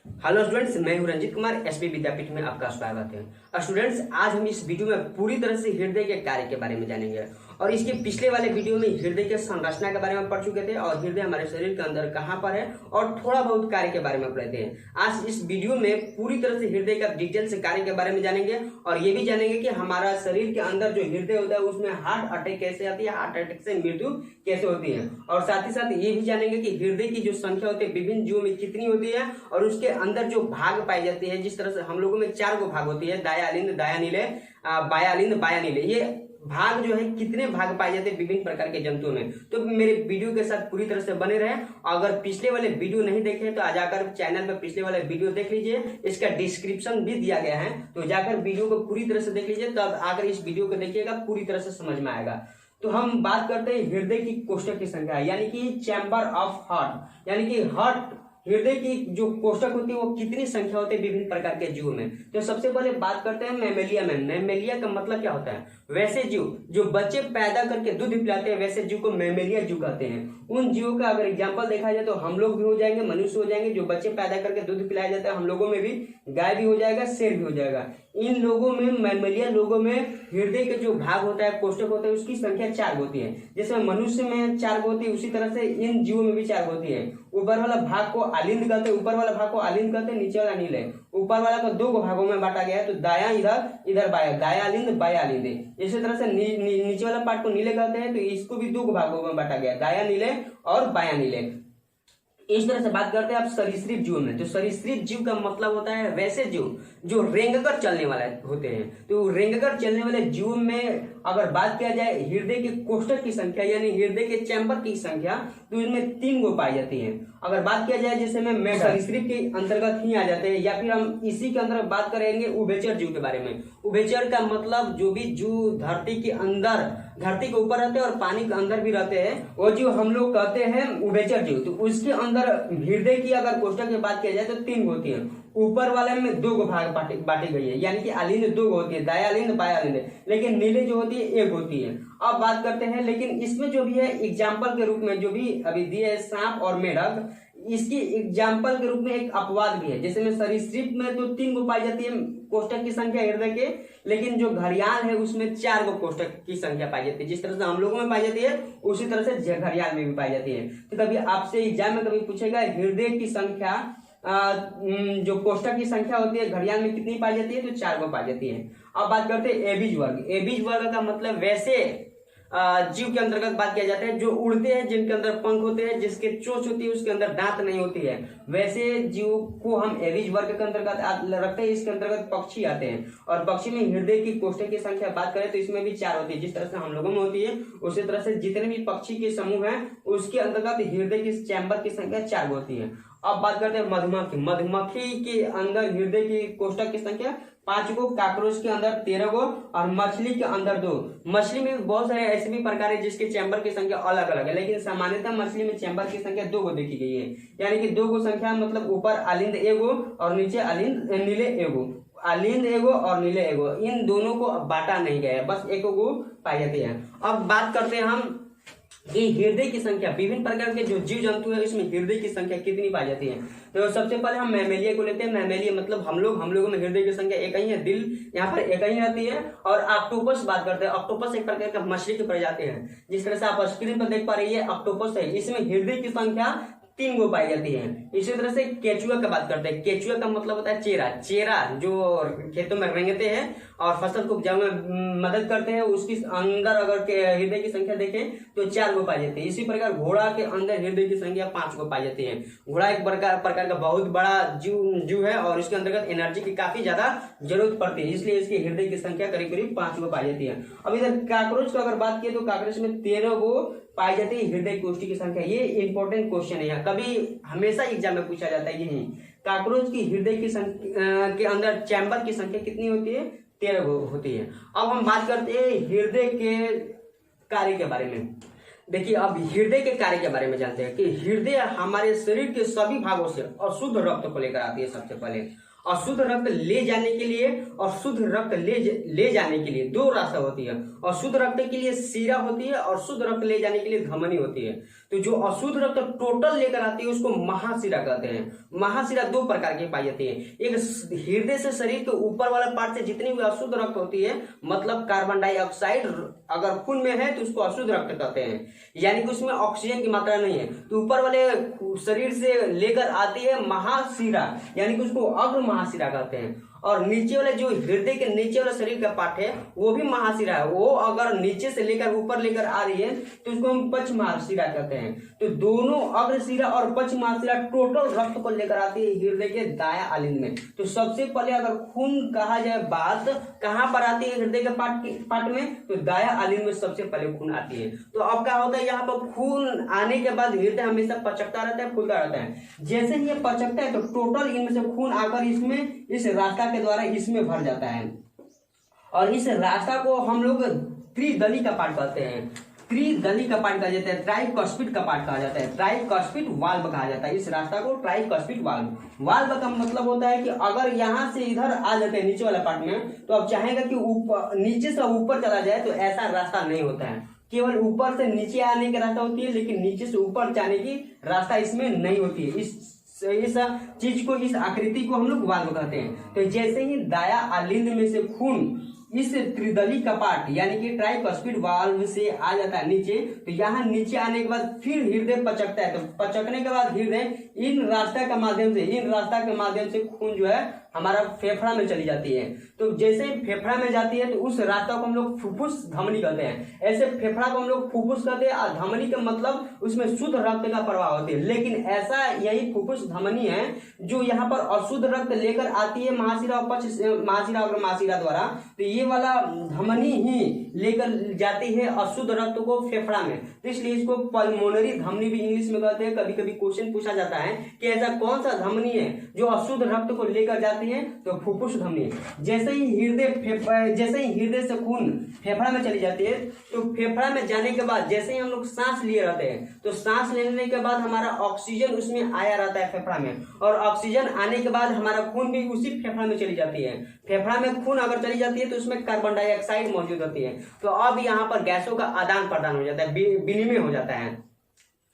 Hello students, मैं हूं Ranjit Kumar. SP विद्यापीठ में आपका स्वागत है। स्टूडेंट्स, आज हम इस वीडियो में पूरी तरह से हृदय के कार्य के बारे में जानेंगे। और इसके पिछले वाले वीडियो में हृदय के संरचना के बारे में पढ़ चुके थे और हृदय हमारे शरीर के अंदर कहाँ पर है और थोड़ा बहुत कार्य के बारे में पढ़े थे। आज इस वीडियो में पूरी तरह से हृदय का डिटेल से कार्य के बारे में जानेंगे और ये भी जानेंगे कि हमारा शरीर के अंदर जो हृदय होता है उसमें हार्ट अटैक कैसे आती है, हार्ट अटैक से मृत्यु कैसे होती है। और साथ ही साथ ये भी जानेंगे कि हृदय की जो संख्या होती है विभिन्न जीवों में कितनी होती है और उसके अंदर जो भाग पाई जाती है। जिस तरह से हम लोगों में 4 गो भाग होती है, दायालिंद, दायानीले, बायालिंद, बायानीले। ये भाग जो है कितने भाग पाए जाते हैं विभिन्न प्रकार के जंतुओं में। तो मेरे वीडियो के साथ पूरी तरह से बने रहे। अगर पिछले वाले वीडियो नहीं देखे तो आ जाकर चैनल पर पिछले वाले वीडियो देख लीजिए, इसका डिस्क्रिप्शन भी दिया गया है, तो जाकर वीडियो को पूरी तरह से देख लीजिए, तब आकर इस वीडियो को देखिएगा, पूरी तरह से समझ में आएगा। तो हम बात करते हैं हृदय की कोष्ठक की संख्या, यानी कि चैम्बर ऑफ हार्ट, यानी कि हार्ट हृदय की जो कोष्ठक होती है वो कितनी संख्या होती है विभिन्न प्रकार के जीव में। तो सबसे पहले बात करते हैं मैमेलिया में। मैमेलिया का मतलब क्या होता है? वैसे जीव जो बच्चे पैदा करके दूध पिलाते हैं, वैसे जीव को मैमेलिया जीव कहते हैं। उन जीवों का अगर एग्जाम्पल देखा जाए तो हम लोग भी हो जाएंगे, मनुष्य हो जाएंगे। जो बच्चे पैदा करके दूध पिलाया जाता है हम लोगों में भी गाय भी हो जाएगा, शेर भी हो जाएगा। इन लोगों में, मैमेलिया लोगों में हृदय के जो भाग होता है, कोष्ठक होता है, उसकी संख्या 4 होती है। जैसे मनुष्य में 4 होती है, उसी तरह से इन जीवों में भी 4 होती है। ऊपर वाला भाग को आलिंद कहते हैं, ऊपर वाला भाग को आलिंद कहते हैं, नीचे वाला नीले। ऊपर वाला को 2 भागों में बांटा गया है, तो दाया इधर, इधर बाया, दायालिंद, बायालिंद। इसी तरह से नीचे वाला पार्ट को नीले कहते हैं, तो इसको भी 2 भागों में बांटा गया, दाया नीले और बाया नीले। इस तरह से बात करते हैं आप सरीसृप जीव में। तो सरीसृप जीव का मतलब होता है वैसे जीव जो रेंगकर चलने वाले होते हैं। तो रेंगकर चलने वाले जीव में अगर बात किया जाए हृदय के कोष्ठक की संख्या, यानी हृदय के चैम्बर की संख्या, तो इनमें 3 गो पाई जाती है। अगर बात किया जाए जैसे में सरीसृप के अंतर्गत ही आ जाते हैं, या फिर हम इसी के अंदर बात करेंगे उभयचर जीव के बारे में। उभयचर का मतलब जो भी जीव धरती के अंदर, धरती के ऊपर रहते हैं और पानी के अंदर भी रहते हैं, वो जीव हम लोग कहते हैं उभयचर जीव। तो उसके अंदर हृदय की अगर कोष्ठक की बात किया जाए तो 3 होती है। ऊपर वाले में 2 भाग बांटी गई है, यानी कि आलिंद 2 होती है, दायालिंद, बायालिंद, लेकिन नीले जो होती है 1 होती है। अब बात करते हैं, लेकिन इसमें जो भी है एग्जाम्पल के रूप में जो भी अभी दिए है सांप और मेढक, इसकी एग्जाम्पल के रूप में एक अपवाद भी है। जैसे में सरीसृप में तो 3 गो पाई जाती है कोष्ठक की संख्या हृदय के, लेकिन जो घड़ियाल है उसमें 4 गो कोष्ठक की संख्या पाई जाती है। जिस तरह से हम लोगों में पाई जाती है उसी तरह से घड़ियाल में भी पाई जाती है। तो कभी आपसे एग्जाम में कभी पूछेगा हृदय की संख्या, जो कोष्ठक की संख्या होती है घड़ियाल में कितनी पाई जाती है, तो 4 गो पाई जाती है। अब बात करते हैं एबीज वर्ग। एबीज वर्ग का मतलब वैसे जीव के अंतर्गत बात किया जाता है जो उड़ते हैं, जिनके अंदर पंख होते हैं, जिसके चोंच होती है, उसके अंदर दांत नहीं होती है, वैसे जीव को हम एबीज वर्ग के अंतर्गत रखते हैं। इसके अंतर्गत पक्षी आते हैं और पक्षी में हृदय की कोष्ठक की संख्या बात करें तो इसमें भी 4 होती है। जिस तरह से हम लोगों में होती है उसी तरह से जितने भी पक्षी के समूह हैं उसके अंतर्गत हृदय की चैम्बर की संख्या 4 होती है। अब बात करते हैं मधुमक्खी। मधुमक्खी के अंदर हृदय की कोष्ठक की संख्या 5 गो, काकरोच के अंदर 13 गो और मछली के अंदर 2। मछली में बहुत सारे ऐसे भी प्रकार है जिसके चैम्बर की संख्या अलग अलग है, लेकिन सामान्यतः मछली में चैम्बर की संख्या 2 गो देखी गई है। यानी कि 2 गो संख्या मतलब ऊपर आलिंद 1 गो और नीचे आलिंद नीले 1 गो। आलिंद 1 गो और नीले 1 गो, इन दोनों को बांटा नहीं गया है, बस 1 गो पाई जाती है। अब बात करते हैं हम कि हृदय की संख्या, विभिन्न प्रकार के जो जीव जंतु है इसमें हृदय की संख्या कितनी पाई जाती है। तो सबसे पहले हम मैमेलिया को लेते हैं। मैमेलिया मतलब हम लोगों में हृदय की संख्या 1 ही है, दिल यहाँ पर 1 ही रहती है। और ऑक्टोपस बात करते हैं। ऑक्टोपस एक प्रकार का मछली की प्रजाति है। जिस तरह से आप स्क्रीन पर देख पा रही है ऑक्टोपस है, इसमें हृदय की संख्या 3 गो पाई जाती है। इसी तरह से केचुआ का बात करते हैं। केचुआ का मतलब होता है चेरा। चेरा जो खेतों में रेंगते हैं और फसल को उपजाऊ में मदद करते हैं, उसकी अंदर अगर हृदय की संख्या देखें तो 4 गो पाई जाती है। इसी प्रकार घोड़ा के अंदर हृदय की संख्या 5 गो पाई जाती है। घोड़ा एक प्रकार का बहुत बड़ा जीव है और इसके अंतर्गत एनर्जी की काफी ज्यादा जरूरत पड़ती है, इसलिए इसकी हृदय की संख्या करीब करीब 5 गो पाई जाती है। अब इधर काकरोच का अगर बात किए तो काकरोच में 13 गो पाई जाती है हृदय कोष्ठक की संख्या। ये इंपॉर्टेंट क्वेश्चन है, कभी हमेशा एग्जाम में पूछा जाता है। यही काकरोच की हृदय की संख्या के अंदर चैम्बर की संख्या कितनी होती है? 13 होती है। अब हम बात करते हैं हृदय के कार्य के बारे में। देखिए, अब हृदय के कार्य के बारे में जानते हैं कि हृदय हमारे शरीर के सभी भागों से अशुद्ध रक्त को लेकर आती है सबसे पहले। अशुद्ध रक्त ले जाने के लिए और शुद्ध रक्त ले जाने के लिए दो रास्ता होती है। अशुद्ध रक्त के लिए शिरा होती है और शुद्ध रक्त ले जाने के लिए धमनी होती है। तो जो अशुद्ध रक्त टोटल लेकर आती है उसको महाशिरा कहते हैं। महाशिरा दो प्रकार की पाई जाती है। एक हृदय से शरीर के ऊपर वाला पार्ट से जितनी भी अशुद्ध रक्त होती है, मतलब कार्बन डाइऑक्साइड अगर खून में है तो उसको अशुद्ध रक्त कहते हैं, यानी कि उसमें ऑक्सीजन की मात्रा नहीं है। तो ऊपर वाले शरीर से लेकर आती है महाशिरा, यानी कि उसको अग्र महाशिरा कहते हैं। और नीचे वाले जो हृदय के नीचे वाला शरीर का पार्ट है वो भी महाशिरा है। वो अगर नीचे से लेकर ऊपर लेकर आ रही है तो उसको हम पक्ष महाशिरा कहते हैं। तो दोनों अग्रशिरा और पक्ष महाशिरा टोटल रक्त को लेकर आती है हृदय के दाया आलिंद में। तो सबसे पहले अगर खून कहा जाए बात कहाँ पर आती है हृदय के पार्ट में, तो दाया आलिंद में सबसे पहले खून आती है। तो अब क्या होता है, यहाँ पर खून आने के बाद हृदय हमेशा पचकता रहता है, फूलता रहता है। जैसे ही ये पचकता है तो टोटल इनमें से खून आकर इसमें इस रास्ता के द्वारा इसमें भर जाता है। और इस रास्ता को हम लोग त्रिदली का पार्ट कहते हैं। त्रिदली का पार्ट कहा जाता है, ट्राइकॉस्पिड का पार्ट कहा जाता है, ट्राइकॉस्पिड वाल्व कहा जाता है। इस रास्ता को ट्राइकॉस्पिड वाल्व। वाल्व का मतलब होता है कि अगर यहाँ से इधर आ जाते हैं नीचे वाला पार्ट में, तो अब चाहेगा कि ऊपर नीचे से ऊपर चला जाए तो ऐसा रास्ता नहीं होता है। केवल ऊपर से नीचे आने की रास्ता होती है, लेकिन नीचे से ऊपर जाने की रास्ता इसमें नहीं होती है। इस चीज को, इस आकृति को हम लोग वाल्व कहते हैं। तो जैसे ही दाया आलिंद में से खून इस त्रिदली कपाट यानी कि ट्राइकॉस्पिड वाल्व से आ जाता है नीचे, तो यहाँ नीचे आने के बाद फिर हृदय पचकता है। तो पचकने के बाद हृदय इन रास्ता के माध्यम से खून जो है हमारा फेफड़ा में चली जाती है। तो जैसे ही फेफड़ा में जाती है तो उस रास्ता को हम लोग फुफ्फुस धमनी कहते हैं। ऐसे फेफड़ा को हम लोग फुफ्फुस कहते हैं और धमनी का मतलब उसमें शुद्ध रक्त का प्रवाह होती है। लेकिन ऐसा यही फुफ्फुस धमनी है जो यहाँ पर अशुद्ध रक्त लेकर आती है महाशिरा और पक्ष महाशिरा और महाशिरा द्वारा। तो ये वाला धमनी ही लेकर जाती है अशुद्ध रक्त को फेफड़ा में। तो इसलिए इसको पल्मोनरी धमनी भी इंग्लिश में कहते हैं। कभी कभी क्वेश्चन पूछा जाता है कि ऐसा कौन सा धमनी है जो अशुद्ध रक्त को लेकर जाती है, तो फुफ्फुस धमनी। जैसे ही हृदय से खून फेफड़ा में चली जाती है, तो फेफड़ा में जाने के बाद जैसे ही हम लोग सांस लिए रहते हैं, तो सांस लेने के बाद हमारा ऑक्सीजन उसमें आया रहता है फेफड़ा में, और ऑक्सीजन आने के बाद हमारा खून भी उसी फेफड़ा में चली जाती है। फेफड़ा में खून अगर चली जाती है तो उसमें कार्बन डाइऑक्साइड मौजूद होती है। तो अब यहाँ पर गैसों का आदान प्रदान हो जाता है, विनिमय हो जाता है,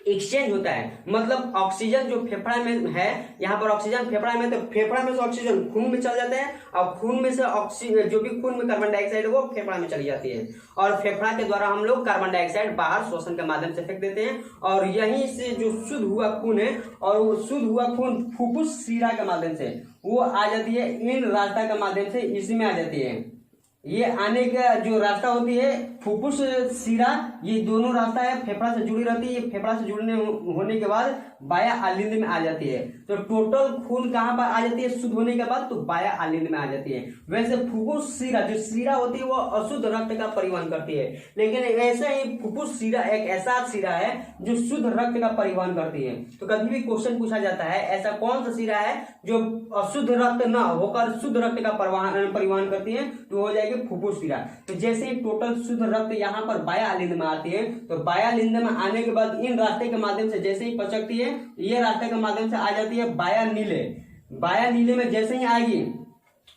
एक्सचेंज होता है। मतलब ऑक्सीजन जो फेफड़ा में है, यहाँ पर ऑक्सीजन फेफड़ा में, तो फेफड़ा में से ऑक्सीजन खून में चल जाता है और खून में से ऑक्सीजन जो भी खून में कार्बन डाइऑक्साइड है वो फेफड़ा में चली जाती है। और फेफड़ा के द्वारा हम लोग कार्बन डाइऑक्साइड बाहर श्वसन के माध्यम से फेंक देते हैं। और यहीं से जो शुद्ध हुआ खून है, और वो शुद्ध हुआ खून फुफ्फुस शिरा के माध्यम से वो आ जाती है, इन रास्ता के माध्यम से इसमें आ जाती है। ये आने का जो रास्ता होती है फुफ्फुस शिरा, ये दोनों रास्ता है फेफड़ा से जुड़ी रहती है। ये फेफड़ा से जुड़ने होने के बाद बाया आलिंद में आ जाती है। तो टोटल खून कहाँ पर आ जाती है शुद्ध होने के बाद, तो बाया आलिंद में आ जाती है। वैसे फुफ्फुस शिरा जो शिरा होती है वो अशुद्ध रक्त का परिवहन करती है, लेकिन ऐसे ही फुफ्फुस शिरा एक ऐसा शिरा है जो शुद्ध रक्त का परिवहन करती है। तो कभी भी क्वेश्चन पूछा जाता है ऐसा कौन सा शिरा है जो अशुद्ध रक्त न होकर शुद्ध रक्त का परिवहन करती है, तो हो जाएगी फुफ्फुस शिरा। तो जैसे ही टोटल शुद्ध रक्त यहाँ पर बाया आलिंद में आती है, तो बाया आलिंद में आने के बाद इन रास्ते के माध्यम से जैसे ही पचकती है, ये रास्ते के माध्यम से आ जाती है बाया नीले। बाया नीले में जैसे ही आएगी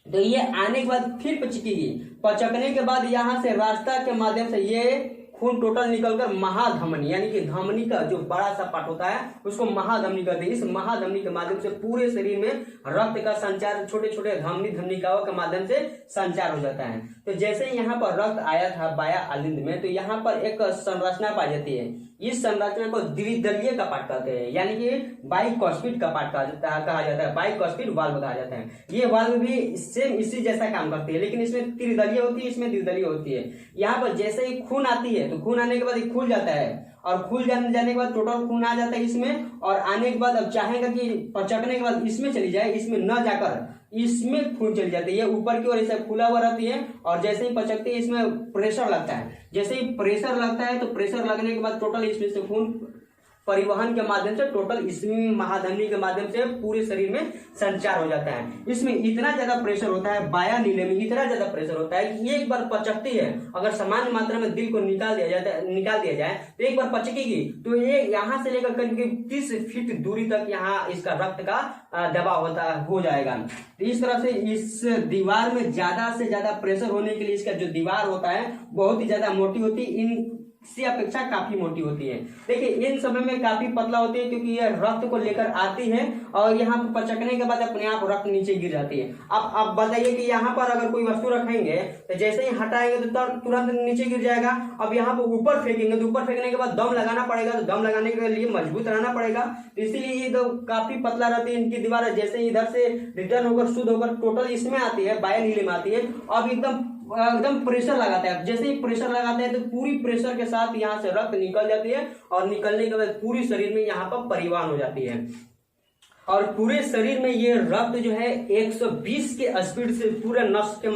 तो ये आने के बाद फिर पचकेगी। पचकने के बाद यहाँ से रास्ता के माध्यम से ये खून टोटल निकलकर महाधमनी यानी कि धमनी का जो बड़ा सा पार्ट होता है उसको महाधमनी कहते हैं। इस महाधमनी के माध्यम से पूरे शरीर में रक्त का संचार छोटे छोटे धमनिकाओं के माध्यम से संचार हो जाता है। तो जैसे यहाँ पर रक्त आया था बाया आलिंद में, तो यहाँ पर एक संरचना पाई जाती है। इस संरचना को द्विदलीय कपाट कहते हैं, यानी कि बाइकॉस्पिड कपाट कहा जाता है, बाइकॉस्पिड वाल्व कहा जाता है। ये वाल्व भी सेम इसी जैसा काम करती है, लेकिन इसमें त्रिदलीय होती है, इसमें द्विदलीय होती है। यहाँ पर जैसे ही खून आती है तो खून आने के बाद ये खुल जाता है, और खुल जाने के बाद टोटल खून आ जाता है इसमें, और आने के बाद अब चाहेगा कि पचकने के बाद इसमें चली जाए, इसमें न जाकर इसमें खून चली जाती है। ये ऊपर की ओर ऐसे खुला हुआ रहती है, और जैसे ही पचकती है इसमें प्रेशर लगता है। जैसे ही प्रेशर लगता है तो प्रेशर लगने के बाद टोटल इसमें से खून परिवहन के माध्यम से, टोटल इसमें महाधमनी के माध्यम से पूरे शरीर में संचार हो जाता है। इसमें इतना ज्यादा प्रेशर होता है, बाया नीले में इतना ज्यादा प्रेशर होता है कि एक बार पचकती है, अगर सामान्य मात्रा में दिल को निकाल दिया जाए तो एक बार पचकेगी तो ये यहाँ से लेकर करीब 30 फीट दूरी तक यहाँ इसका रक्त का दबाव हो जाएगा। तो इस तरह से इस दीवार में ज्यादा से ज्यादा प्रेशर होने के लिए इसका जो दीवार होता है बहुत ही ज्यादा मोटी होती है, इनसे अपेक्षा काफी मोटी होती है। देखिए इन समय में काफी पतला होती है क्योंकि यह रक्त को लेकर आती है और यहाँ पर पचकने के बाद अपने आप रक्त नीचे गिर जाती है। अब बताइए कि यहाँ पर अगर कोई वस्तु रखेंगे तो जैसे ही हटाएंगे तो तुरंत नीचे गिर जाएगा। अब यहाँ पर ऊपर फेंकेंगे तो ऊपर फेंकने के बाद दम लगाना पड़ेगा, तो दम लगाने के लिए मजबूत रहना पड़ेगा। तो इसीलिए ये तो काफी पतला रहती है इनकी दीवार। जैसे इधर से रिटर्न होकर शुद्ध होकर टोटल इसमें आती है, बाया नीले में आती है। अब एकदम प्रेशर लगाता है, जैसे ही प्रेशर लगाते हैं तो पूरी प्रेशर के साथ यहाँ से रक्त निकल जाती है और निकलने के बाद पूरी शरीर में यहाँ पर परिवहन हो जाती है और पूरे शरीर में ये रक्त जो है 120 के स्पीड से पूरे नस के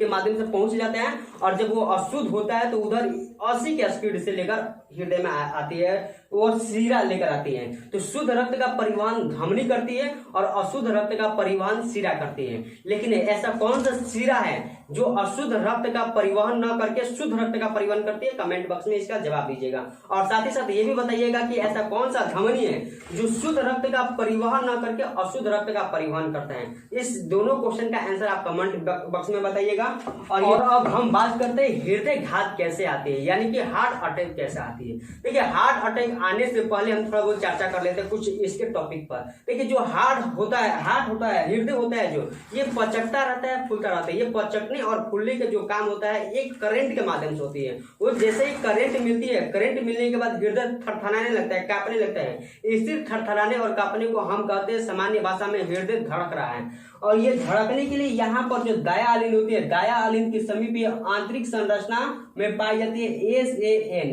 माध्यम से पहुंच जाते हैं और जब वो अशुद्ध होता है तो उधर 80 के स्पीड से लेकर हृदय में आती है, वो शिरा लेकर आती है। तो शुद्ध रक्त का परिवहन धमनी करती है और अशुद्ध रक्त का परिवहन शिरा करती है। लेकिन ऐसा कौन सा शिरा है जो अशुद्ध रक्त का परिवहन न करके शुद्ध रक्त का परिवहन करती है? कमेंट बॉक्स में इसका जवाब दीजिएगा और साथ ही साथ ये भी बताइएगा कि ऐसा कौन सा धमनी है जो शुद्ध रक्त का परिवहन न करके अशुद्ध रक्त का परिवहन करता है। इस दोनों क्वेश्चन का आंसर आप कमेंट बॉक्स में बताइएगा। और अब हम बात करते हैं हृदय घात कैसे आती है, यानी कि हार्ट अटैक कैसे आती है। देखिए हार्ट अटैक आने से पहले हम थोड़ा बहुत चर्चा कर लेते हैं कुछ इसके टॉपिक पर। देखिए जो हार्ट होता है हृदय होता है जो ये पचकता रहता है, फूलता रहता है। ये पचकने और फूलने का जो काम होता है एक करंट के माध्यम से होती है। वो जैसे ही करंट मिलती है, करंट मिलने के बाद हृदय थरथराने लगता है, कांपने लगता है। इसी थरथराने और कांपने को हम कहते हैं सामान्य भाषा में हृदय धड़क रहा है। और ये धड़कने के लिए यहाँ पर जो दायालिन होती है, दायालिन के समीपीय आंतरिक संरचना में पाई जाती है SAN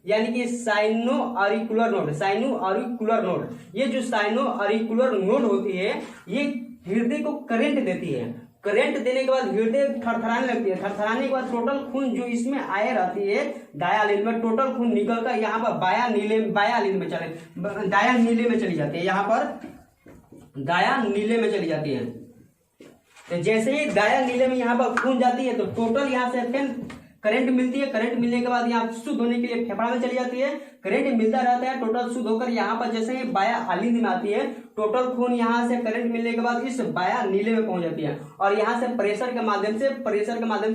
यानी कि साइनो ऑरिकुलर नोड। ये जो साइनो ऑरिकुलर नोड होती है ये हृदय को करंट देती है। करंट देने के बाद हृदय थरथराने लगती है। थरथराने के बाद टोटल खून जो इसमें आए रहती है दायालिन में, टोटल खून निकलकर यहाँ पर दाया नीले में चली जाती है। यहाँ पर दाया नीले में चली जाती है। तो जैसे ही दाया नीले में यहाँ पर खून जाती है तो टोटल यहाँ से फिर करंट मिलती है। करंट मिलने के बाद यहाँ शुद्ध होने के लिए फेफड़ा में चली जाती है। करंट मिलता रहता है, टोटल शुद्ध होकर यहाँ पर जैसे ही बाया आलिंद में आती है, टोटल खून यहाँ से करंट मिलने के बाद इस बाया नीले में पहुंच जाती है और यहाँ से प्रेशर के माध्यम से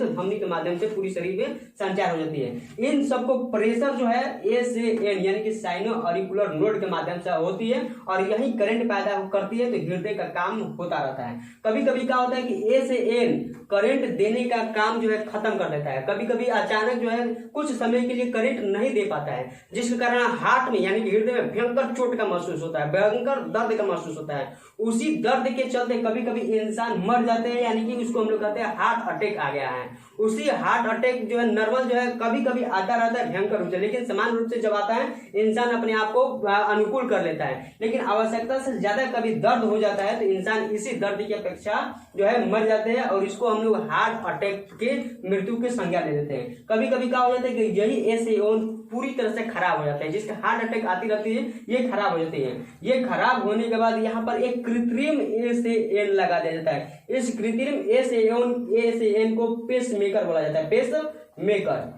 धमनी के माध्यम से पूरी शरीर में संचार हो जाती है। इन सबको प्रेशर जो है SAN यानी कि साइनो ऑरिकुलर नोड के माध्यम से होती है और यही करंट पैदा करती है। तो हृदय का काम होता रहता है। कभी कभी क्या होता है कि SAN करंट देने का काम जो है खत्म कर देता है। कभी कभी अचानक जो है कुछ समय के लिए करंट नहीं दे पाता है, जिसके कारण हार्ट में यानी कि हृदय में भयंकर चोट का महसूस होता है, भयंकर दर्द का महसूस होता है। उसी दर्द के चलते कभी कभी इंसान मर जाते हैं, यानी कि उसको हम लोग कहते हैं हार्ट अटैक आ गया है। उसी हार्ट अटैक जो है नॉर्मल जो है कभी कभी आता रहता है भयंकर रूप से, लेकिन सामान्य रूप से जब आता है इंसान अपने आप को अनुकूल कर लेता है। लेकिन आवश्यकता से ज्यादा कभी दर्द हो जाता है तो इंसान इसी दर्द की अपेक्षा जो है मर जाते हैं और इसको हम लोग हार्ट अटैक के मृत्यु की संज्ञा ले देते हैं। कभी कभी क्या हो जाता है कि यही SAN पूरी तरह से खराब हो जाता है, जिसके हार्ट अटैक आती रहती है ये खराब हो जाती है। ये खराब होने के बाद यहाँ पर एक कृत्रिम SAN लगा दिया जाता है। इस कृत्रिम SAN को पेस मेकर बोला जाता है, पेस मेकर।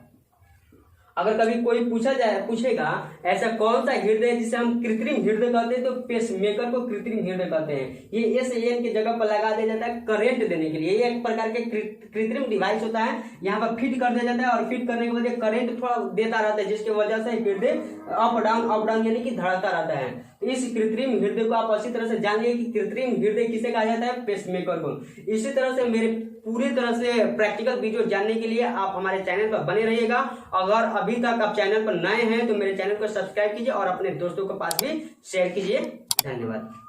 अगर कभी कोई पूछेगा ऐसा कौन सा हृदय जिसे हम कृत्रिम हृदय कहते हैं, तो पेस मेकर को कृत्रिम हृदय कहते हैं। ये SAN की जगह पर लगा दिया जाता है करंट देने के लिए। ये एक प्रकार के कृत्रिम डिवाइस होता है, यहाँ पर फिट कर दिया जाता है और फिट करने के बाद करंट थोड़ा देता रहता है, जिसकी वजह से हृदय अप डाउन यानी कि धड़कता रहता है। इस कृत्रिम हृदय को आप अच्छी तरह से जानिए कि कृत्रिम हृदय किसे कहा जाता है, पेसमेकर को। इसी तरह से मेरे पूरी तरह से प्रैक्टिकल वीडियो जानने के लिए आप हमारे चैनल पर बने रहिएगा। अगर अभी तक आप चैनल पर नए हैं तो मेरे चैनल को सब्सक्राइब कीजिए और अपने दोस्तों के पास भी शेयर कीजिए। धन्यवाद।